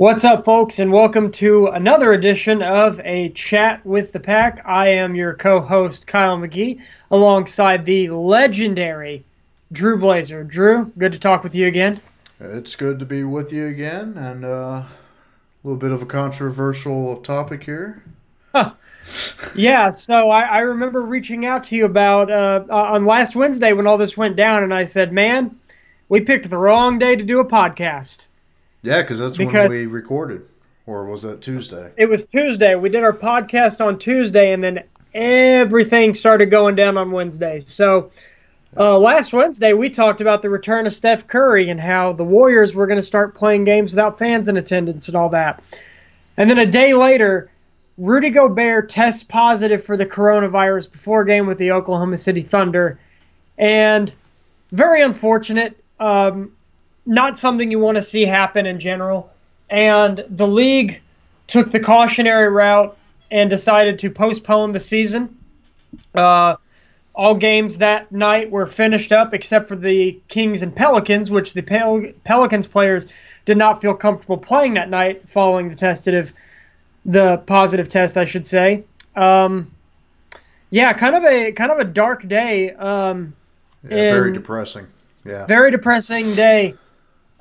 What's up, folks, and welcome to another edition of A Chat with the Pack. I am your co-host, Kyle McGee, alongside the legendary Drew Blazer. Drew, good to talk with you again. It's good to be with you again, and a little bit of a controversial topic here. Huh. Yeah, so I remember reaching out to you about on last Wednesday when all this went down, and I said, man, we picked the wrong day to do a podcast. Yeah, because that's when Because we recorded. Or was that Tuesday? it was Tuesday. We did our podcast on Tuesday, and then everything started going down on Wednesday. So last Wednesday, we talked about the return of Steph Curry and how the Warriors were going to start playing games without fans in attendance and all that. And then a day later, Rudy Gobert tests positive for the coronavirus before a game with the Oklahoma City Thunder. And very unfortunate. Not something you want to see happen in general. And the league took the cautionary route and decided to postpone the season. All games that night were finished up except for the Kings and Pelicans, which the Pelicans players did not feel comfortable playing that night following the positive test, I should say. Yeah, kind of a dark day. Yeah, very depressing. Yeah. Very depressing day.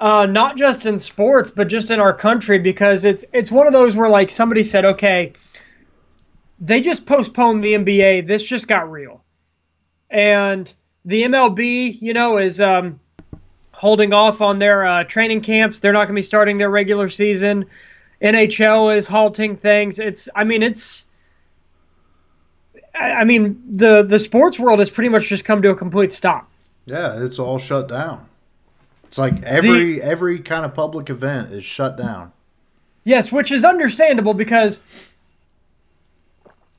Not just in sports, but just in our country, because it's one of those where, like, somebody said, okay, they just postponed the NBA. This just got real. And the MLB, is holding off on their training camps. They're not going to be starting their regular season. NHL is halting things. The sports world has pretty much just come to a complete stop. Yeah, it's all shut down. It's like every kind of public event is shut down. Yes, which is understandable because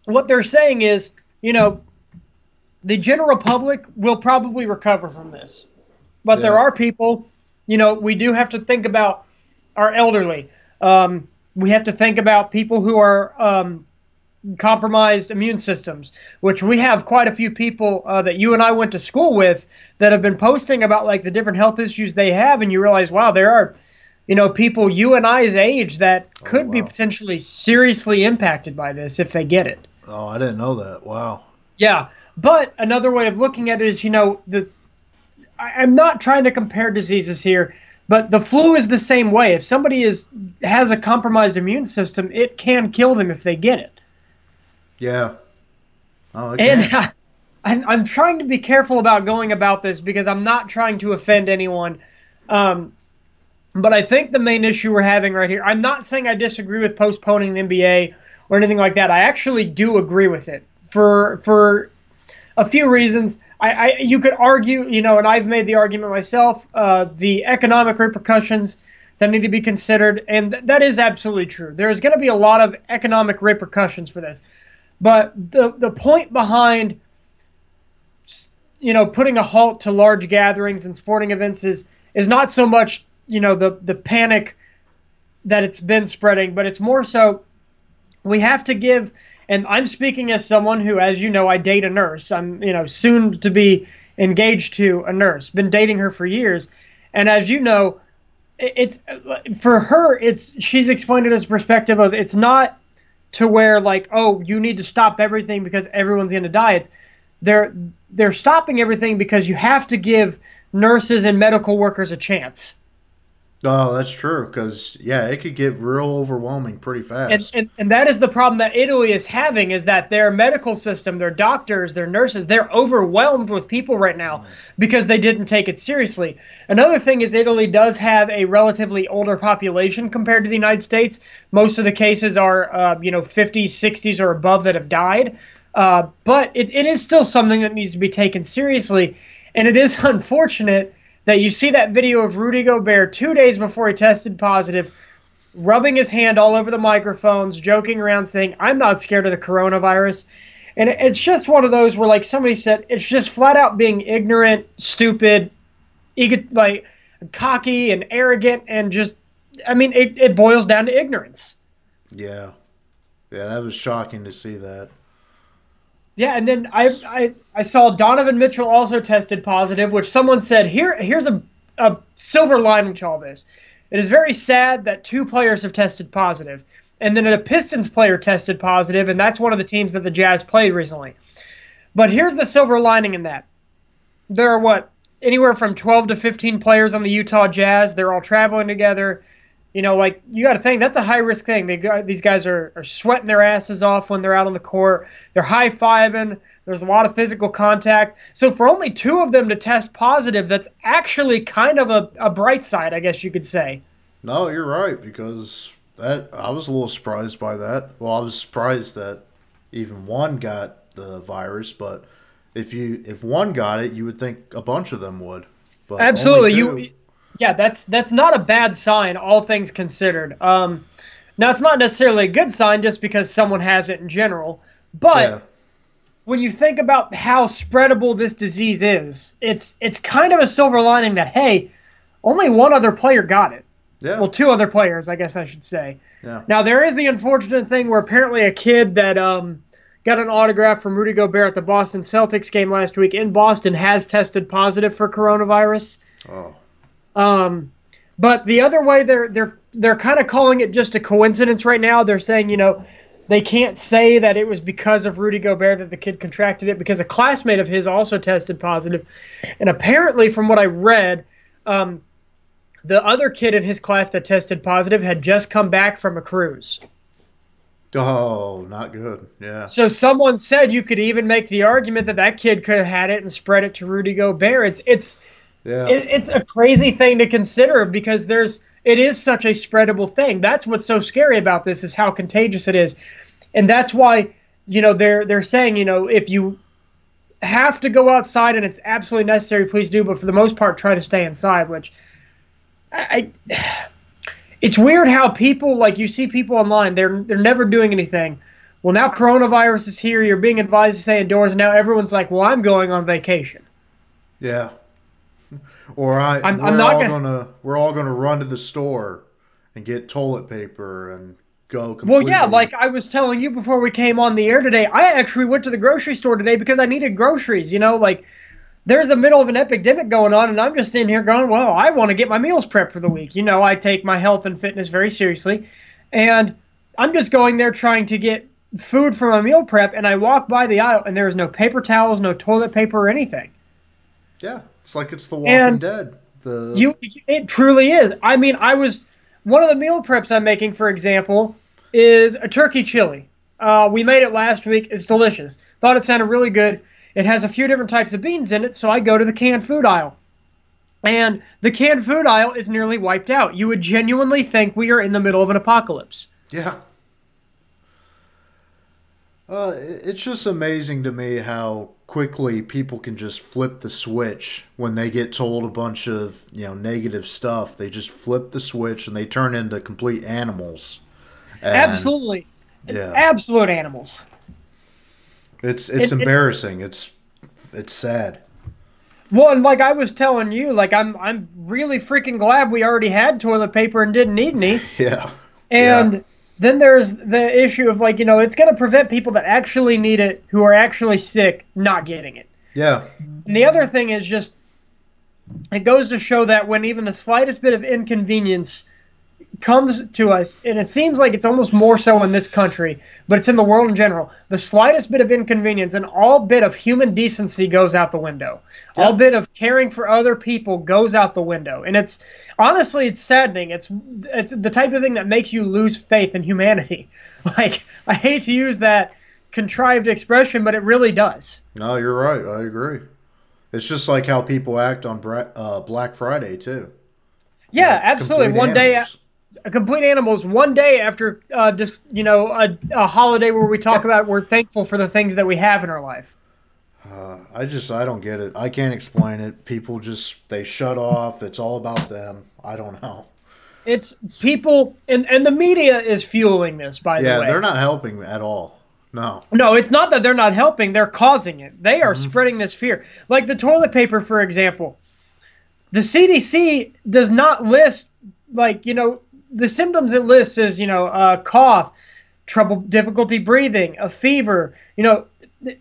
what they're saying is, the general public will probably recover from this. But there are people, we do have to think about our elderly. We have to think about people who are compromised immune systems, which we have quite a few people that you and I went to school with that have been posting about, like, the different health issues they have, and you realize, wow, there are, people you and I's age that could be potentially seriously impacted by this if they get it. Oh, I didn't know that. Wow. Yeah, but another way of looking at it is, I'm not trying to compare diseases here, but the flu is the same way. If somebody has a compromised immune system, it can kill them if they get it. Yeah. Oh, and I'm trying to be careful about going about this because I'm not trying to offend anyone. But I think the main issue we're having right here, I'm not saying I disagree with postponing the NBA or anything like that. I actually do agree with it for a few reasons. You could argue, and I've made the argument myself, the economic repercussions that need to be considered, and that is absolutely true. There's going to be a lot of economic repercussions for this. But the point behind, putting a halt to large gatherings and sporting events is not so much, the panic that it's been spreading, but it's more so we have to give, and I'm speaking as someone who, as you know, I date a nurse. I'm, soon to be engaged to a nurse. Been dating her for years. And as you know, it's for her, she's explained it as a perspective of it's not to where, like, oh, you need to stop everything because everyone's going to die. It's they're stopping everything because you have to give nurses and medical workers a chance. Oh, that's true, because, it could get real overwhelming pretty fast. And that is the problem that Italy is having, is that their medical system, their doctors, their nurses, they're overwhelmed with people right now because they didn't take it seriously. Another thing is Italy does have a relatively older population compared to the United States. Most of the cases are, 50s, 60s or above that have died. But it is still something that needs to be taken seriously. And it is unfortunate that you see that video of Rudy Gobert 2 days before he tested positive, rubbing his hand all over the microphones, joking around saying, I'm not scared of the coronavirus. And it's just one of those where, like somebody said, it's just flat out being ignorant, stupid, cocky and arrogant, and just, it boils down to ignorance. Yeah. Yeah, that was shocking to see that. Yeah, and then I saw Donovan Mitchell also tested positive, which someone said, here's a silver lining to all this. It is very sad that 2 players have tested positive. And then a Pistons player tested positive, and that's one of the teams that the Jazz played recently. But here's the silver lining in that. There are, anywhere from 12 to 15 players on the Utah Jazz. They're all traveling together. You got to think, that's a high-risk thing. These guys are sweating their asses off when they're out on the court. They're high-fiving. There's a lot of physical contact. So for only 2 of them to test positive, that's actually kind of a bright side, I guess you could say. No, you're right, because I was a little surprised by that. Well, I was surprised that even one got the virus, but if one got it, you would think a bunch of them would. But absolutely, that's not a bad sign, all things considered. Now it's not necessarily a good sign just because someone has it in general, but when you think about how spreadable this disease is, it's kind of a silver lining that, hey, only one other player got it. Yeah. Well, 2 other players, I guess I should say. Yeah. Now, there is the unfortunate thing where apparently a kid that got an autograph from Rudy Gobert at the Boston Celtics game last week in Boston has tested positive for coronavirus. Oh. But the other way, they're kind of calling it just a coincidence right now. They're saying, they can't say that it was because of Rudy Gobert that the kid contracted it, because a classmate of his also tested positive. And apparently, from what I read, the other kid in his class that tested positive had just come back from a cruise. Oh, not good. Yeah. So someone said you could even make the argument that kid could have had it and spread it to Rudy Gobert. It's a crazy thing to consider because it is such a spreadable thing. That's what's so scary about this, is how contagious it is. And that's why, they're saying, if you have to go outside and it's absolutely necessary, please do. But for the most part, try to stay inside, which it's weird how people, you see people online, they're never doing anything. Well, now coronavirus is here. You're being advised to stay indoors. And now everyone's like, well, I'm going on vacation. Yeah. Or we're all gonna run to the store and get toilet paper and go completely. Well, yeah, like I was telling you before we came on the air today, I actually went to the grocery store today because I needed groceries. There's the middle of an epidemic going on, and I'm just in here going, well, I want to get my meals prepped for the week. I take my health and fitness very seriously, and I'm just going there trying to get food for my meal prep, and I walk by the aisle, and there is no paper towels, no toilet paper, or anything. Yeah, it's like it's The Walking Dead. It truly is. I mean, one of the meal preps I'm making, for example, is a turkey chili. We made it last week. It's delicious. Thought it sounded really good. It has a few different types of beans in it, so I go to the canned food aisle. And the canned food aisle is nearly wiped out. You would genuinely think we are in the middle of an apocalypse. Yeah. It's just amazing to me how quickly people can just flip the switch when they get told a bunch of negative stuff. They just flip the switch and they turn into complete animals. Absolutely. Yeah. Absolute animals. It's embarrassing. It's sad. Well, and like I was telling you, I'm really freaking glad we already had toilet paper and didn't need any. Yeah. And then there's the issue of it's going to prevent people that actually need it, who are actually sick, not getting it. Yeah. And the other thing is just, it goes to show that when even the slightest bit of inconvenience comes to us, and it seems like it's almost more so in this country, but it's in the world in general, the slightest bit of inconvenience and all bit of human decency goes out the window. Yeah. All bit of caring for other people goes out the window. And it's saddening. It's the type of thing that makes you lose faith in humanity. I hate to use that contrived expression, but it really does. No, you're right. I agree. It's just like how people act on Black Friday too. Yeah, absolutely. Complete animals. One day after a holiday where we talk about we're thankful for the things that we have in our life. I don't get it. I can't explain it. People they shut off. It's all about them. I don't know. It's people, and the media is fueling this, by the way. Yeah, they're not helping at all. No. No, it's not that they're not helping. They're causing it. They are spreading this fear. Like the toilet paper, for example. The CDC does not list, the symptoms it lists is, cough, difficulty breathing, a fever.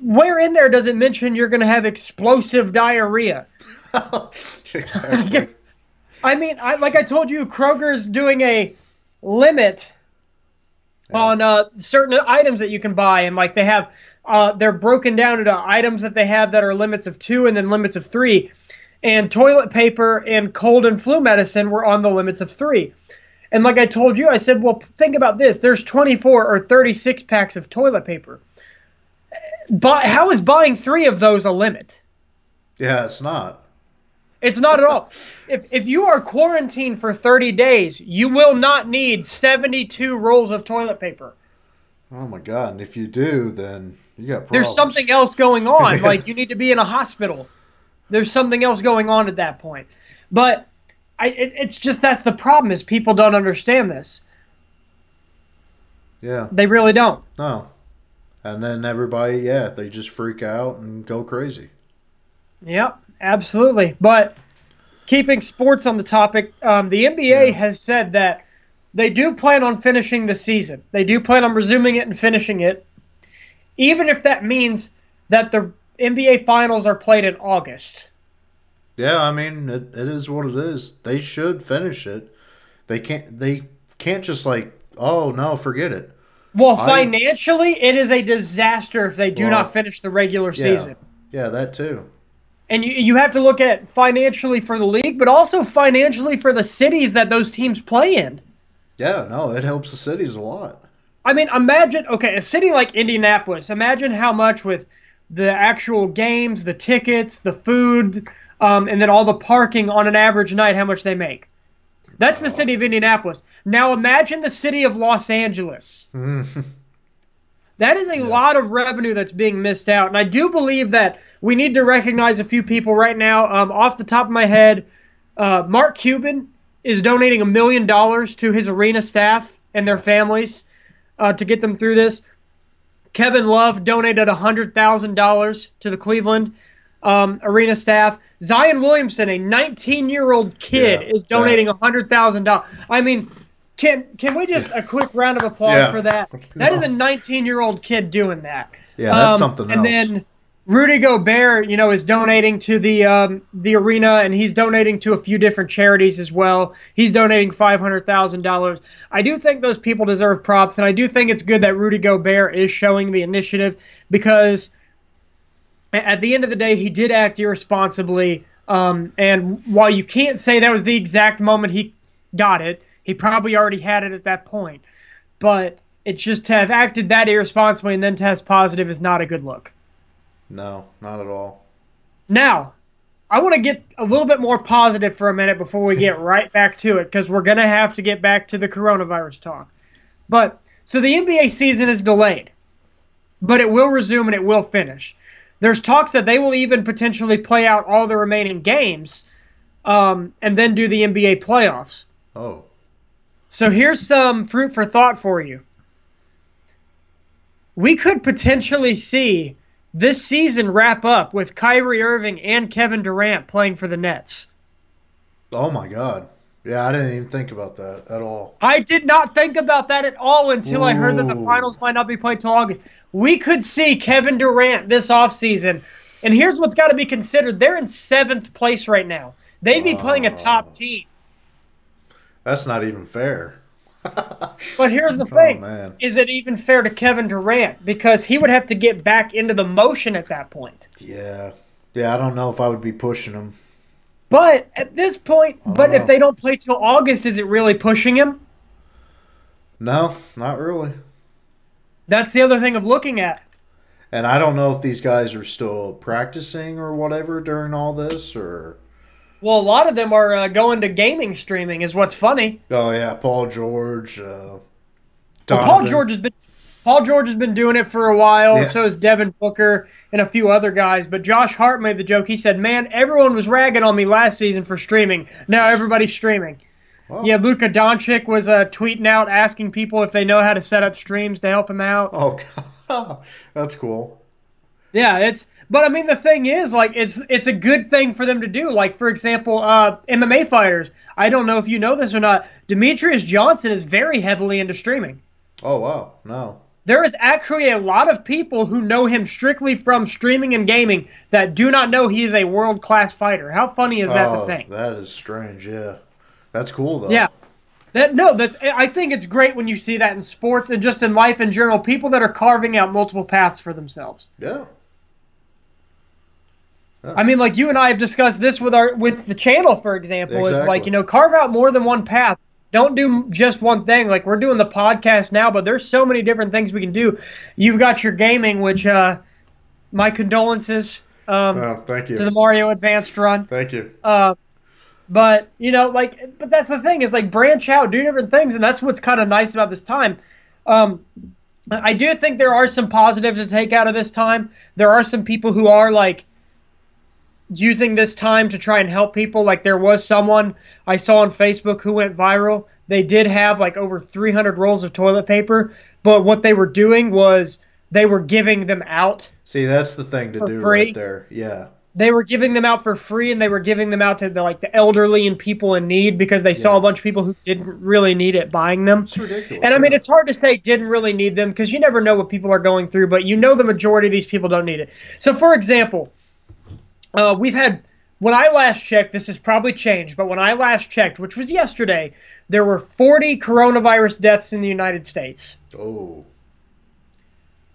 Where in there does it mention you're going to have explosive diarrhea? Exactly. I mean, like I told you, Kroger's doing a limit on certain items that you can buy, and like they have, they're broken down into items that they have that are limits of 2 and then limits of 3. And toilet paper and cold and flu medicine were on the limits of 3. And like I told you, I said, well, think about this. There's 24 or 36 packs of toilet paper. But how is buying 3 of those a limit? Yeah, it's not. It's not at all. If you are quarantined for 30 days, you will not need 72 rolls of toilet paper. Oh my God! And if you do, then you got problems. There's something else going on. Like you need to be in a hospital. There's something else going on at that point. But it's just that's the problem is people don't understand this. Yeah. They really don't. No. And then everybody, they just freak out and go crazy. Yep, absolutely. But keeping sports on the topic, the NBA has said that they do plan on finishing the season. They do plan on resuming it and finishing it, even if that means that the NBA Finals are played in August. Yeah, I mean, it is what it is. They should finish it. They can't just like, oh, no, forget it. Well, financially, it is a disaster if they do not finish the regular season. Yeah, that too. And you have to look at financially for the league, but also financially for the cities that those teams play in. Yeah, no, it helps the cities a lot. I mean, imagine, okay, a city like Indianapolis, imagine how much with the actual games, the tickets, the food, and then all the parking on an average night, how much they make. That's the city of Indianapolis. Now imagine the city of Los Angeles. That is a lot of revenue that's being missed out. And I do believe that we need to recognize a few people right now. Off the top of my head, Mark Cuban is donating $1 million to his arena staff and their families to get them through this. Kevin Love donated $100,000 to the Cleveland arena staff. Zion Williamson, a 19-year-old kid, is donating $100,000. I mean, can we just a quick round of applause for that? That is a 19-year-old kid doing that. Yeah, that's something else. And then Rudy Gobert, is donating to the arena, and he's donating to a few different charities as well. He's donating $500,000. I do think those people deserve props, and I do think it's good that Rudy Gobert is showing the initiative because at the end of the day, he did act irresponsibly. And while you can't say that was the exact moment he got it, he probably already had it at that point. But it's just to have acted that irresponsibly and then test positive is not a good look. No, not at all. Now, I want to get a little bit more positive for a minute before we get right back to it, because we're going to have to get back to the coronavirus talk. So the NBA season is delayed, but it will resume and it will finish. There's talks that they will even potentially play out all the remaining games and then do the NBA playoffs. Oh. So here's some fruit for thought for you. We could potentially see this season wrap up with Kyrie Irving and Kevin Durant playing for the Nets. Oh, my God. Yeah, I didn't even think about that at all. I did not think about that at all until I heard that the finals might not be played till August. We could see Kevin Durant this offseason. And here's what's got to be considered. They're in 7th place right now. They'd be playing a top team. That's not even fair. But here's the thing. Man. Is it even fair to Kevin Durant? Because he would have to get back into the motion at that point. Yeah. Yeah, I don't know if I would be pushing him. But at this point, if they don't play till August, is it really pushing him? No, not really. That's the other thing of looking at. And I don't know if these guys are still practicing or whatever during all this, or... Well, a lot of them are going to gaming streaming is what's funny. Oh, yeah, Paul George, Paul George has been doing it for a while. Yeah. So has Devin Booker and a few other guys. But Josh Hart made the joke. He said, man, everyone was ragging on me last season for streaming. Now everybody's streaming. Wow. Yeah, Luka Doncic was tweeting out asking people if they know how to set up streams to help him out. Oh, God. That's cool. Yeah, but I mean the thing is, like, it's a good thing for them to do. Like, for example, MMA fighters. I don't know if you know this or not. Demetrius Johnson is very heavily into streaming. Oh, wow. No. There is actually a lot of people who know him strictly from streaming and gaming that do not know he is a world-class fighter. How funny is that to think? That is strange, yeah. That's cool though. Yeah. I think it's great when you see that in sports and just in life in general, people that are carving out multiple paths for themselves. Yeah. I mean, like you and I have discussed this with the channel, for example, Exactly. is like, you know, carve out more than one path. Don't do just one thing. Like we're doing the podcast now, but there's so many different things we can do. You've got your gaming, which my condolences thank you. to the Mario Advanced run. Thank you. But you know, like, but that's the thing is like branch out, do different things, and that's what's kind of nice about this time. I do think there are some positives to take out of this time. There are some people who are like using this time to try and help people. Like there was someone I saw on Facebook who went viral. They did have like over 300 rolls of toilet paper, but what they were doing was they were giving them out. See, that's the thing to do free. right there. Yeah. They were giving them out for free, and they were giving them out to the elderly and people in need because they saw a bunch of people who didn't really need it buying them. It's ridiculous. And I mean, it's hard to say didn't really need them because you never know what people are going through, but you know the majority of these people don't need it. So, for example, we've had, when I last checked, this has probably changed, but when I last checked, which was yesterday, there were 40 coronavirus deaths in the United States. Oh.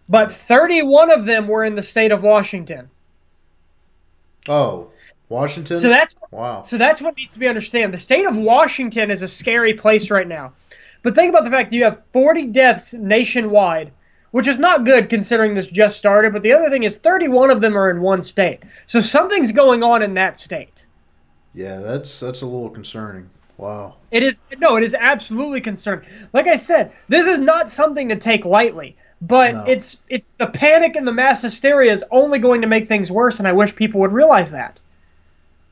But 31 of them were in the state of Washington. Oh, Washington? So that's wow. So that's what needs to be understood. The state of Washington is a scary place right now. But think about the fact that you have 40 deaths nationwide, which is not good considering this just started. But the other thing is 31 of them are in one state. So something's going on in that state. Yeah, that's a little concerning. Wow. It is absolutely concerning. Like I said, this is not something to take lightly. But it's the panic and the mass hysteria is only going to make things worse, and I wish people would realize that.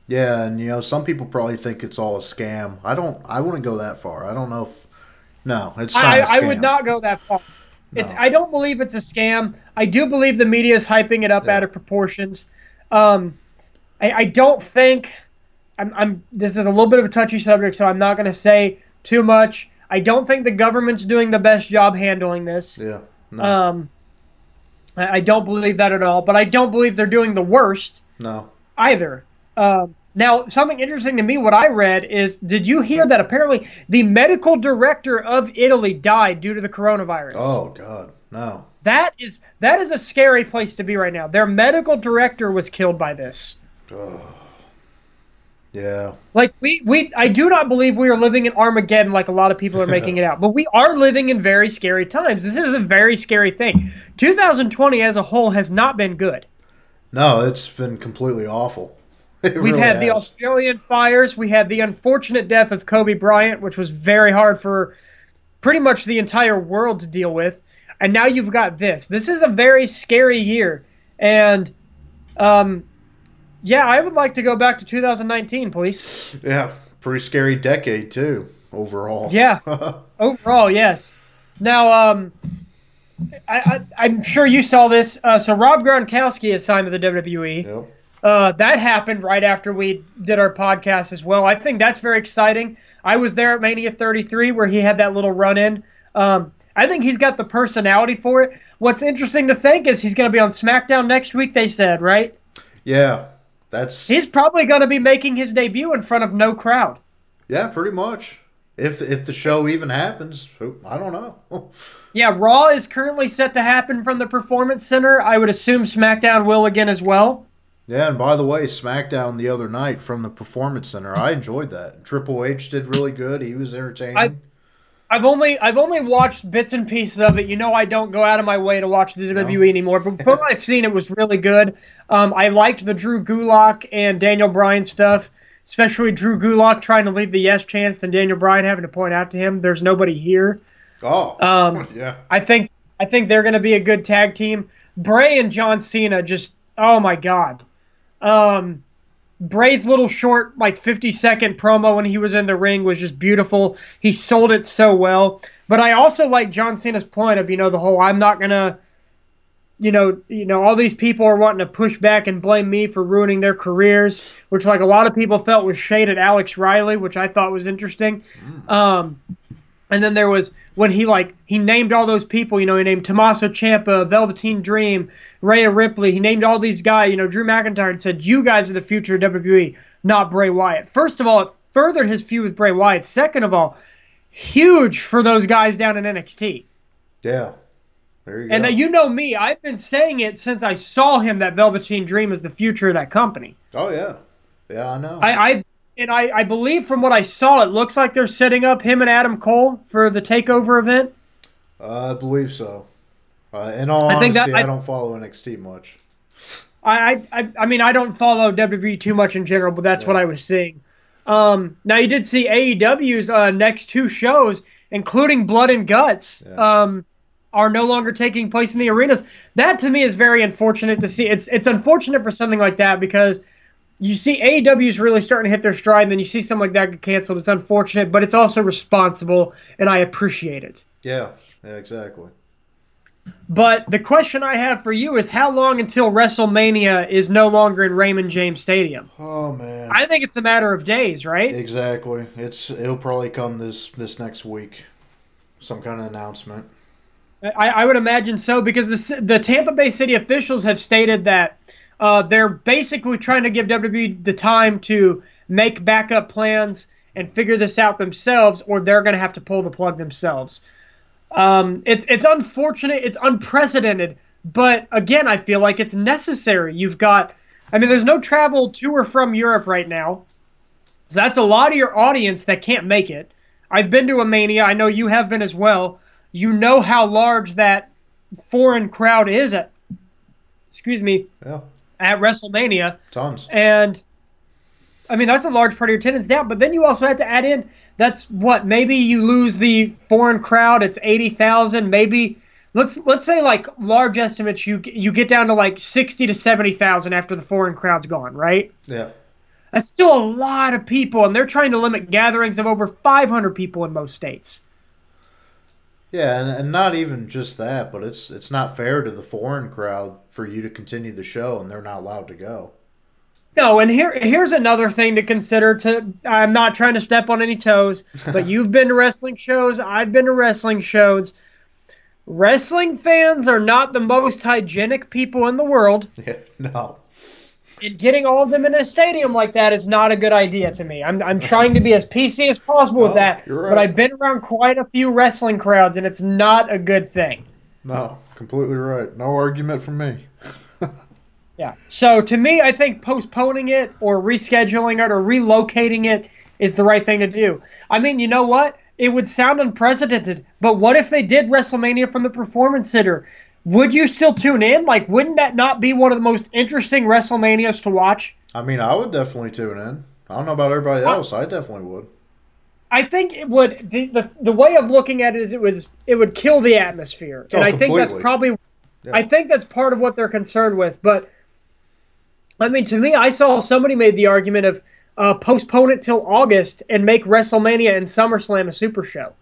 Yeah, and you know, some people probably think it's all a scam. I wouldn't go that far. I don't know if no, it's not a scam. I would not go that far. No. I don't believe it's a scam. I do believe the media is hyping it up out of proportions. I don't think this is a little bit of a touchy subject, so I'm not going to say too much. I don't think the government's doing the best job handling this. Yeah. No. I don't believe that at all, but I don't believe they're doing the worst. No. Either. Now, something interesting to me, what I read is, did you hear that apparently the medical director of Italy died due to the coronavirus? Oh, God. No. That is a scary place to be right now. Their medical director was killed by this. Oh. Yeah. Like I do not believe we are living in Armageddon like a lot of people are making it out. But we are living in very scary times. This is a very scary thing. 2020 as a whole has not been good. No, it's been completely awful. We've had the Australian fires. We had the unfortunate death of Kobe Bryant, which was very hard for pretty much the entire world to deal with. And now you've got this. This is a very scary year. And yeah, I would like to go back to 2019, please. Yeah, pretty scary decade, too, overall. Yeah, overall, yes. Now, I'm sure you saw this. So Rob Gronkowski is signed to the WWE. Yep. That happened right after we did our podcast as well. I think that's very exciting. I was there at Mania 33 where he had that little run-in. I think he's got the personality for it. What's interesting to think is he's going to be on SmackDown next week, they said, right? Yeah. He's probably going to be making his debut in front of no crowd. Yeah, pretty much. If the show even happens, I don't know. Yeah, Raw is currently set to happen from the Performance Center. I would assume SmackDown will again as well. Yeah, and by the way, SmackDown the other night from the Performance Center, I enjoyed that. Triple H did really good. He was entertaining. I've only watched bits and pieces of it. You know, I don't go out of my way to watch the WWE anymore. But from what I've seen, it was really good. I liked the Drew Gulak and Daniel Bryan stuff, especially Drew Gulak trying to leave the yes chance, and Daniel Bryan having to point out to him there's nobody here. Oh, yeah. I think they're going to be a good tag team. Bray and John Cena just, oh my God. Bray's little short, like 50-second promo when he was in the ring was just beautiful. He sold it so well. But I also like John Cena's point of, the whole I'm not going to, all these people are wanting to push back and blame me for ruining their careers, which like a lot of people felt was shade at Alex Riley, which I thought was interesting. And then there was when he named all those people, he named Tommaso Ciampa, Velveteen Dream, Rhea Ripley. He named all these guys, Drew McIntyre, and said, you guys are the future of WWE, not Bray Wyatt. First of all, it furthered his feud with Bray Wyatt. Second of all, huge for those guys down in NXT. Yeah. There you go. And you know me, I've been saying it since I saw him that Velveteen Dream is the future of that company. Oh, yeah. Yeah, I know. I believe from what I saw, it looks like they're setting up him and Adam Cole for the TakeOver event. I believe so. In all honesty, I don't follow NXT much. I mean, I don't follow WWE too much in general, but that's what I was seeing. Now, you did see AEW's next 2 shows, including Blood and Guts, are no longer taking place in the arenas. That, to me, is very unfortunate to see. It's unfortunate for something like that because you see AEW's really starting to hit their stride, and then you see something like that get canceled. It's unfortunate, but it's also responsible, and I appreciate it. Yeah, exactly. But the question I have for you is how long until WrestleMania is no longer in Raymond James Stadium? Oh, man. I think it's a matter of days, right? Exactly. It'll probably come this next week. Some kind of announcement. I would imagine so because the Tampa Bay City officials have stated that they're basically trying to give WWE the time to make backup plans and figure this out themselves, or they're going to have to pull the plug themselves. It's unfortunate, it's unprecedented, but again, I feel like it's necessary. There's no travel to or from Europe right now, so that's a lot of your audience that can't make it. I've been to a Mania, I know you have been as well. You know how large that foreign crowd is at WrestleMania. Tons. And that's a large part of your attendance down, but then you also have to add in that's what, maybe you lose the foreign crowd, it's 80,000, maybe let's say like large estimates you get down to like 60 to 70,000 after the foreign crowd's gone, right? Yeah. That's still a lot of people, and they're trying to limit gatherings of over 500 people in most states. Yeah, and not even just that, but it's not fair to the foreign crowd for you to continue the show and they're not allowed to go. No, and here's another thing to consider. I'm not trying to step on any toes, but you've been to wrestling shows. I've been to wrestling shows. Wrestling fans are not the most hygienic people in the world. Yeah, no. And getting all of them in a stadium like that is not a good idea to me. I'm trying to be as PC as possible with that, you're right. But I've been around quite a few wrestling crowds, and it's not a good thing. No, completely right. No argument from me. Yeah. So to me, I think postponing it or rescheduling it or relocating it is the right thing to do. I mean, you know what? It would sound unprecedented, but what if they did WrestleMania from the Performance Center? Would you still tune in? Like, wouldn't that not be one of the most interesting WrestleManias to watch? I mean, I would definitely tune in. I don't know about everybody else. I definitely would. I think it would. The way of looking at it is it would kill the atmosphere, and I think that's probably. Yeah. I think that's part of what they're concerned with. But I mean, to me, I saw somebody made the argument of postpone it till August and make WrestleMania and SummerSlam a super show.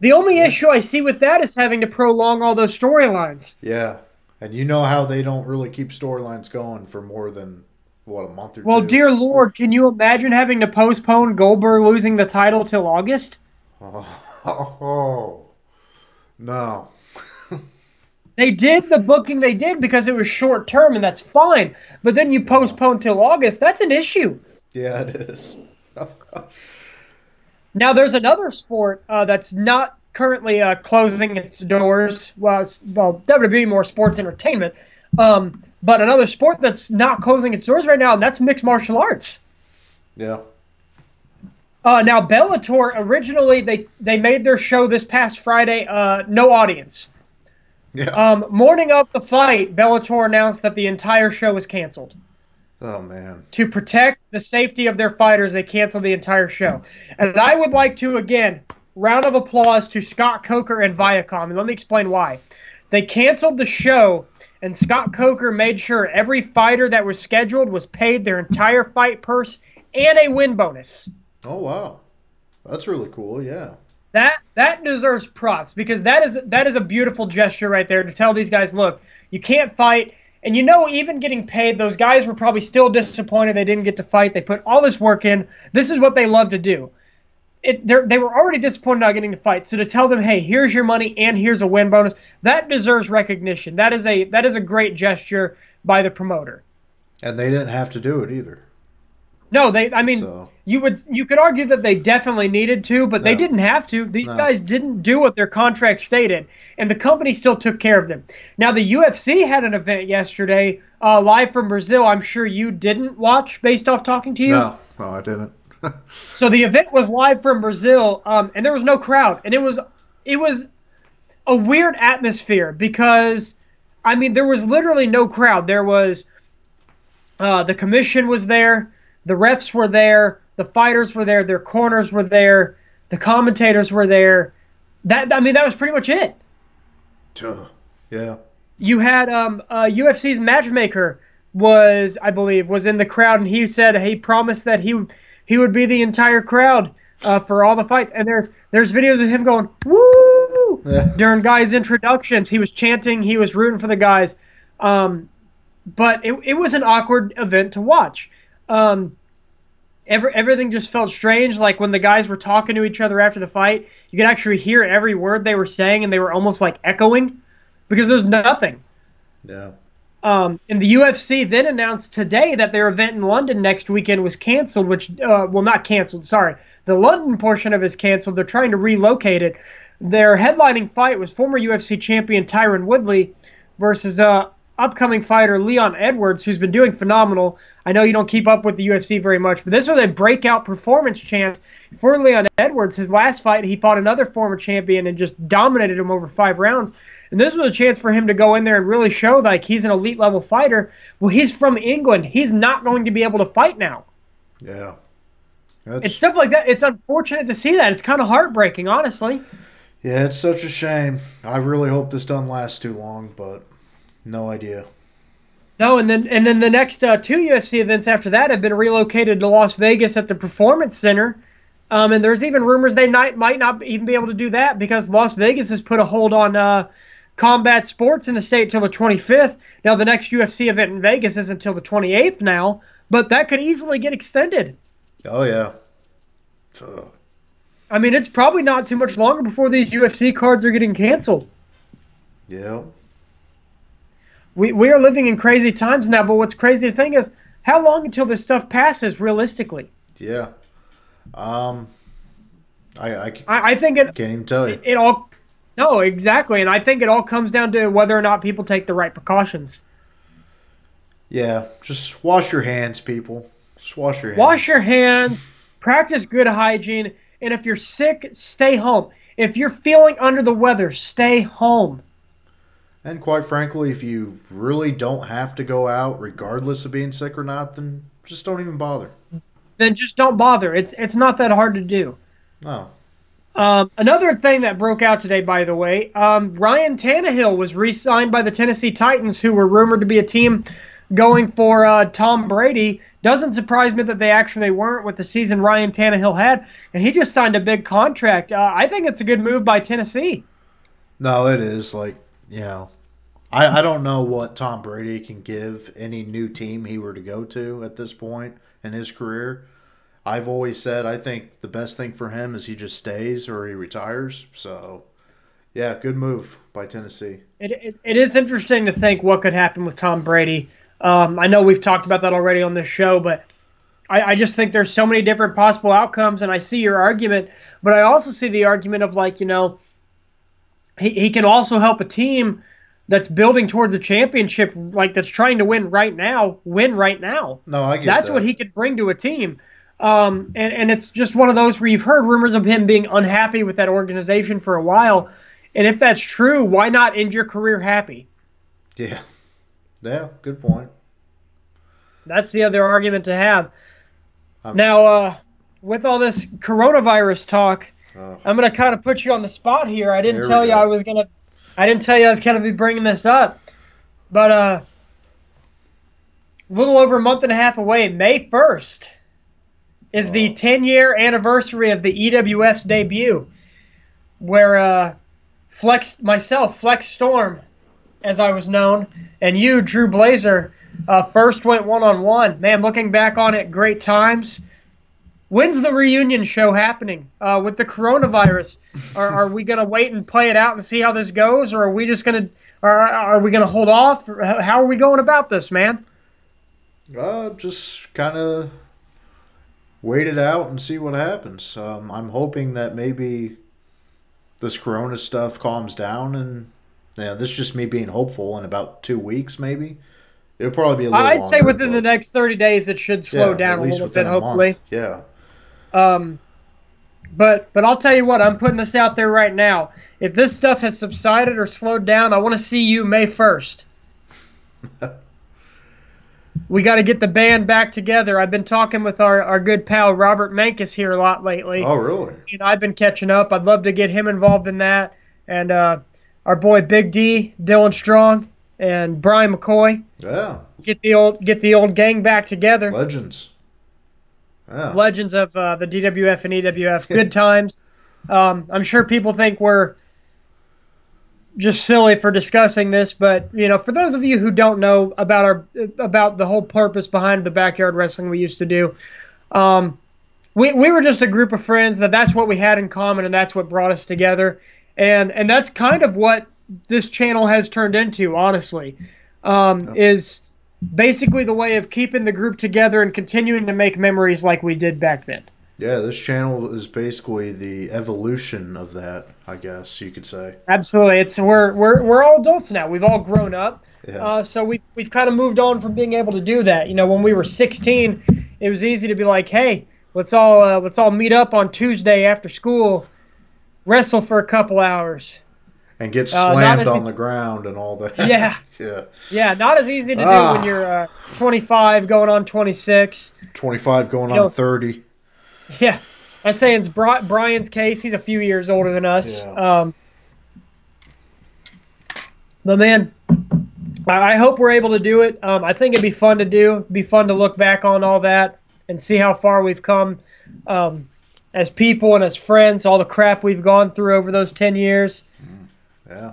The only issue I see with that is having to prolong all those storylines. Yeah. And you know how they don't really keep storylines going for more than, a month or two? Well, dear Lord, can you imagine having to postpone Goldberg losing the title till August? Oh no. They did the booking they did because it was short term, and that's fine. But then you postpone till August, that's an issue. Yeah, it is. Now, there's another sport that's not currently closing its doors. Well, WWE more sports entertainment. But another sport that's not closing its doors right now, and that's mixed martial arts. Yeah. Now, Bellator, originally, they made their show this past Friday, no audience. Yeah. Morning of the fight, Bellator announced that the entire show was canceled. Oh, man. To protect the safety of their fighters, they canceled the entire show. And I would like to, again, round of applause to Scott Coker and Viacom. And let me explain why. They canceled the show, and Scott Coker made sure every fighter that was scheduled was paid their entire fight purse and a win bonus. Oh, wow. That's really cool, yeah. That deserves props because that is a beautiful gesture right there to tell these guys, look, you can't fight. And even getting paid, those guys were probably still disappointed they didn't get to fight. They put all this work in. This is what they love to do. They were already disappointed not getting to fight. So to tell them, hey, here's your money and here's a win bonus, that deserves recognition. That is a great gesture by the promoter. And they didn't have to do it either. No, I mean, So, you could argue that they definitely needed to, but they no, didn't have to. These no. guys didn't do what their contract stated, and the company still took care of them. Now, the UFC had an event yesterday, live from Brazil. I'm sure you didn't watch, based off talking to you. No, I didn't. So the event was live from Brazil, and there was no crowd, and it was a weird atmosphere because, I mean, there was literally no crowd. There was the commission was there. The refs were there, the fighters were there, their corners were there, the commentators were there. That was pretty much it. Yeah. You had UFC's matchmaker I believe, was in the crowd, and he said he promised that he would be the entire crowd for all the fights. And there's videos of him going woo during guys' introductions. He was chanting, he was rooting for the guys. But it was an awkward event to watch. Everything just felt strange. Like when the guys were talking to each other after the fight, you could actually hear every word they were saying, and they were almost like echoing because there's nothing. Yeah. And the UFC then announced today that their event in London next weekend was canceled, which, well, not canceled, sorry. The London portion of it is canceled. They're trying to relocate it. Their headlining fight was former UFC champion Tyron Woodley versus upcoming fighter Leon Edwards, who's been doing phenomenal. I know you don't keep up with the UFC very much, but this was a breakout performance chance for Leon Edwards. His last fight, he fought another former champion and just dominated him over 5 rounds. And this was a chance for him to go in there and really show like he's an elite level fighter. Well, he's from England. He's not going to be able to fight now. Yeah. It's stuff like that. It's unfortunate to see that. It's kind of heartbreaking, honestly. Yeah, it's such a shame. I really hope this doesn't last too long, but no idea. No, and then the next 2 UFC events after that have been relocated to Las Vegas at the Performance Center. And there's even rumors they might not even be able to do that because Las Vegas has put a hold on combat sports in the state till the 25th. Now, the next UFC event in Vegas isn't until the 28th now, but that could easily get extended. Oh, yeah. I mean, it's probably not too much longer before these UFC cards are getting canceled. Yeah. We are living in crazy times now, but what's crazy the thing is, how long until this stuff passes realistically? Yeah. I think it can't even tell you. It all no, exactly, and I think it all comes down to whether or not people take the right precautions. Yeah, just wash your hands, people. Just wash your hands. Wash your hands, practice good hygiene, and if you're sick, stay home. If you're feeling under the weather, stay home. And quite frankly, if you really don't have to go out, regardless of being sick or not, then just don't even bother. Then just don't bother. It's not that hard to do. No. Another thing that broke out today, by the way, Ryan Tannehill was re-signed by the Tennessee Titans, who were rumored to be a team going for Tom Brady. Doesn't surprise me that they actually weren't with the season Ryan Tannehill had, and he just signed a big contract. I think it's a good move by Tennessee. No, it is. Like, you know, I don't know what Tom Brady can give any new team he were to go to at this point in his career. I've always said I think the best thing for him is he just stays or he retires. So, yeah, good move by Tennessee. It is interesting to think what could happen with Tom Brady. I know we've talked about that already on this show, but I just think there's so many different possible outcomes, and I see your argument, but I also see the argument of, like, you know, he can also help a team that's building towards a championship, like that's trying to win right now, win right now. No, I get That's that. what he could bring to a team. And it's just one of those where you've heard rumors of him being unhappy with that organization for a while. And if that's true, why not end your career happy? Yeah. Yeah, good point. That's the other argument to have. Now, with all this coronavirus talk, I'm going to kind of put you on the spot here. I didn't tell you I was going to be bringing this up. But a little over a month and a half away, May 1st, is the 10-year anniversary of the EWF's debut, where Flex Storm, as I was known, and you, Drew Blazer, first went one-on-one. Man, looking back on it, great times. When's the reunion show happening with the coronavirus? Are we going to wait and play it out and see how this goes, or are we just going to are we going to hold off? How are we going about this, man? Just kind of wait it out and see what happens. I'm hoping that maybe this Corona stuff calms down, and yeah, this is just me being hopeful. In about 2 weeks, maybe it'll probably be a little I'd say longer, within the but next 30 days it should slow yeah, down at a least little bit, within a hopefully. month. Yeah. Um, but I'll tell you what, I'm putting this out there right now. If this stuff has subsided or slowed down, I want to see you May 1st. We got to get the band back together. I've been talking with our good pal Robert Mankus here a lot lately. Oh, really? And I've been catching up. I'd love to get him involved in that. And our boy Big D, Dylan Strong, and Brian McCoy. Yeah. Get the old gang back together. Legends. Yeah. Legends of the DWF and EWF. Good times. I'm sure people think we're just silly for discussing this, but for those of you who don't know about the whole purpose behind the backyard wrestling we used to do, we were just a group of friends that's what we had in common, and that's what brought us together, and that's kind of what this channel has turned into, honestly, is basically the way of keeping the group together and continuing to make memories like we did back then. Yeah, this channel is basically the evolution of that, I guess you could say. Absolutely, we're all adults now. We've all grown up, Yeah. so we've kind of moved on from being able to do that. When we were 16, it was easy to be like, hey, let's all meet up on Tuesday after school, wrestle for a couple hours, And get slammed on the ground and all that. Yeah. Yeah. Yeah, not as easy to do when you're 25 going on 26. 25 going on 30. Yeah, I say in Brian's case, he's a few years older than us. Yeah. But man, I hope we're able to do it. I think it'd be fun to do. It'd be fun to look back on all that and see how far we've come as people and as friends, all the crap we've gone through over those 10 years. Yeah.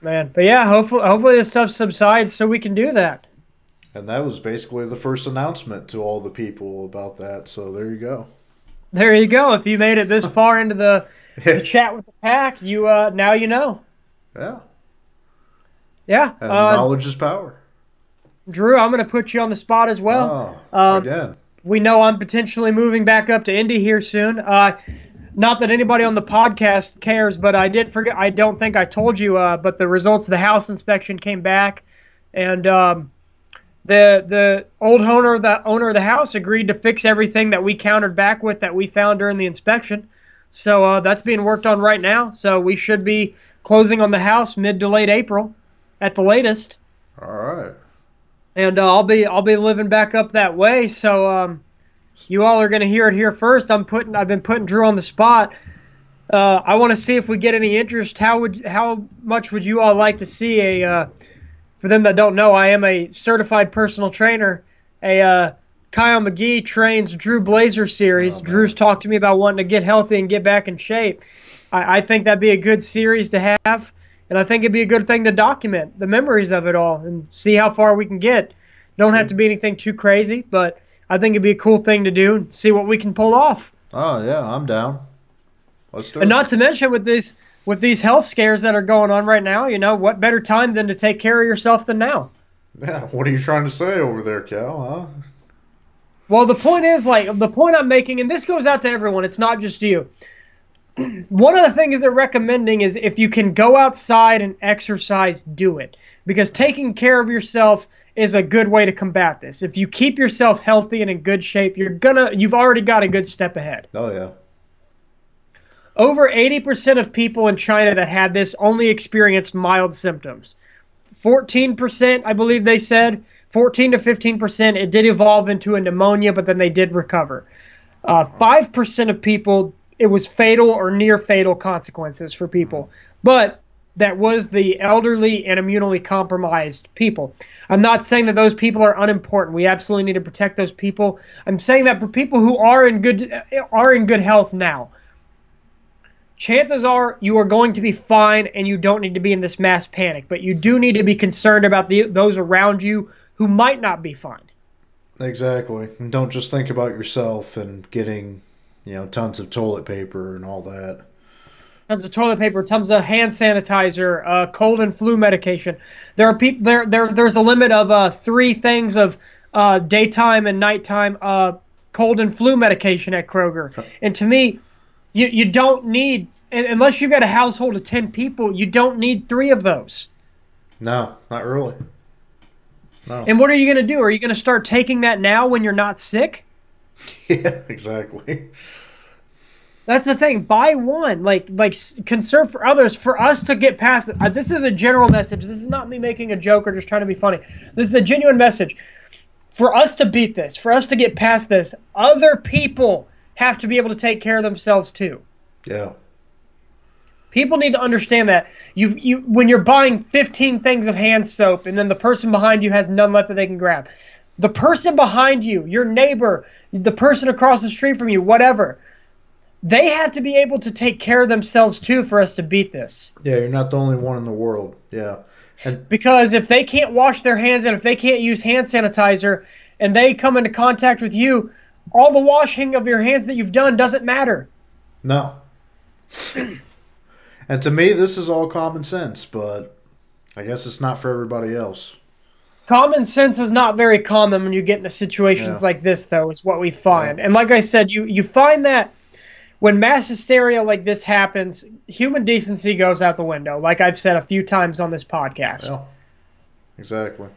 Man, but yeah, hopefully this stuff subsides so we can do that. And that was basically the first announcement to all the people about that. So there you go. There you go. If you made it this far into the chat with the pack, you now you know. Yeah. Yeah. And knowledge is power. Drew, I'm going to put you on the spot as well. Again. We know I'm potentially moving back up to Indy here soon. Not that anybody on the podcast cares, but I did forget. I don't think I told you, but the results of the house inspection came back, and the old owner of the house agreed to fix everything that we countered back with that we found during the inspection. So that's being worked on right now. So we should be closing on the house mid to late April, at the latest. All right. And I'll be living back up that way. So you all are going to hear it here first. I've been putting Drew on the spot. I want to see if we get any interest. How much would you all like to see for them that don't know, I am a certified personal trainer. Kyle McGee trains Drew Blazer series. Drew's talked to me about wanting to get healthy and get back in shape. I think that'd be a good series to have, and I think it'd be a good thing to document the memories of it all and see how far we can get. Don't have to be anything too crazy, but I think it'd be a cool thing to do and see what we can pull off. Oh, yeah, I'm down. Let's do it. And not to mention with these health scares that are going on right now, what better time than to take care of yourself than now? Yeah, what are you trying to say over there, Cal, huh? Well, the point I'm making, and this goes out to everyone, it's not just you. One of the things they're recommending is if you can go outside and exercise, do it. Because taking care of yourself is a good way to combat this. If you keep yourself healthy and in good shape, you've already got a good step ahead. Oh, yeah. Over 80% of people in China that had this only experienced mild symptoms. 14%, I believe they said, 14 to 15%, it did evolve into a pneumonia, but then they did recover. 5% of people, it was fatal or near fatal consequences for people. But that was the elderly and immunely compromised people. I'm not saying that those people are unimportant. We absolutely need to protect those people. I'm saying that for people who are in good health now, chances are you are going to be fine and you don't need to be in this mass panic. But you do need to be concerned about those around you who might not be fine. Exactly. And don't just think about yourself and getting, tons of toilet paper and all that. tons of toilet paper, tons of hand sanitizer, cold and flu medication. There are people there's a limit of 3 things of daytime and nighttime cold and flu medication at Kroger. And to me, you don't need, unless you've got a household of 10 people, you don't need 3 of those. No, not really. No. And what are you going to do? Are you going to start taking that now when you're not sick? Yeah, exactly. That's the thing. Buy one. Like conserve for others. For us to get past it. This is a general message. This is not me making a joke or just trying to be funny. This is a genuine message. For us to beat this, for us to get past this, other people have to be able to take care of themselves too. Yeah. People need to understand that. When you're buying 15 things of hand soap and then the person behind you has none left that they can grab. The person behind you, your neighbor, the person across the street from you, whatever, they have to be able to take care of themselves too for us to beat this. Yeah, you're not the only one in the world. Yeah. Because if they can't wash their hands and if they can't use hand sanitizer and they come into contact with you, all the washing of your hands that you've done doesn't matter. No. And to me, this is all common sense, but I guess it's not for everybody else. Common sense is not very common when you get into situations like this, though, is what we find. Yeah. And like I said, you find that when mass hysteria like this happens, human decency goes out the window, like I've said a few times on this podcast. Yeah, exactly.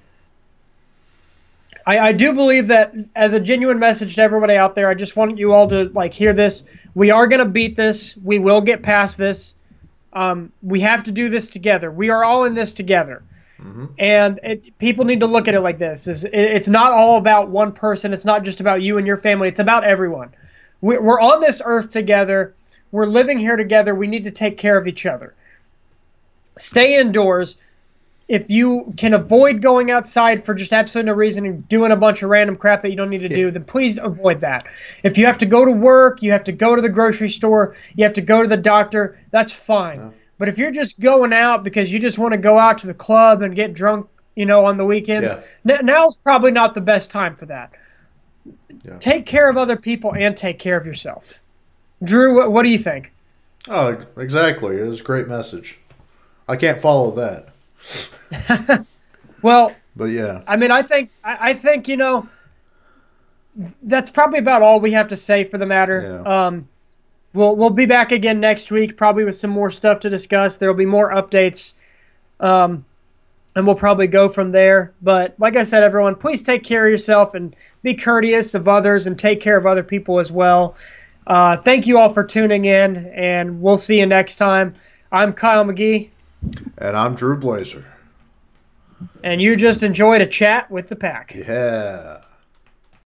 I do believe that as a genuine message to everybody out there, I just want you all to hear this. We are going to beat this. We will get past this. We have to do this together. We are all in this together. Mm-hmm. And people need to look at it like this. It's not all about one person. It's not just about you and your family. It's about everyone. We're on this earth together. We're living here together. We need to take care of each other. Stay indoors. If you can avoid going outside for just absolutely no reason and doing a bunch of random crap that you don't need to do, then please avoid that. If you have to go to work, you have to go to the grocery store, you have to go to the doctor, that's fine. Yeah. But if you're just going out because you just want to go out to the club and get drunk, on the weekends, now's probably not the best time for that. Yeah. Take care of other people and take care of yourself. Drew, what do you think? Oh, exactly. It was a great message. I can't follow that. Well, but yeah, I mean, I think that's probably about all we have to say for the matter. Yeah. We'll be back again next week, probably with some more stuff to discuss. There'll be more updates, and we'll probably go from there. But like I said, everyone, please take care of yourself and be courteous of others and take care of other people as well. Thank you all for tuning in, and we'll see you next time. I'm Kyle McGee. And I'm Drew Blazer. And you just enjoyed a chat with the pack. Yeah.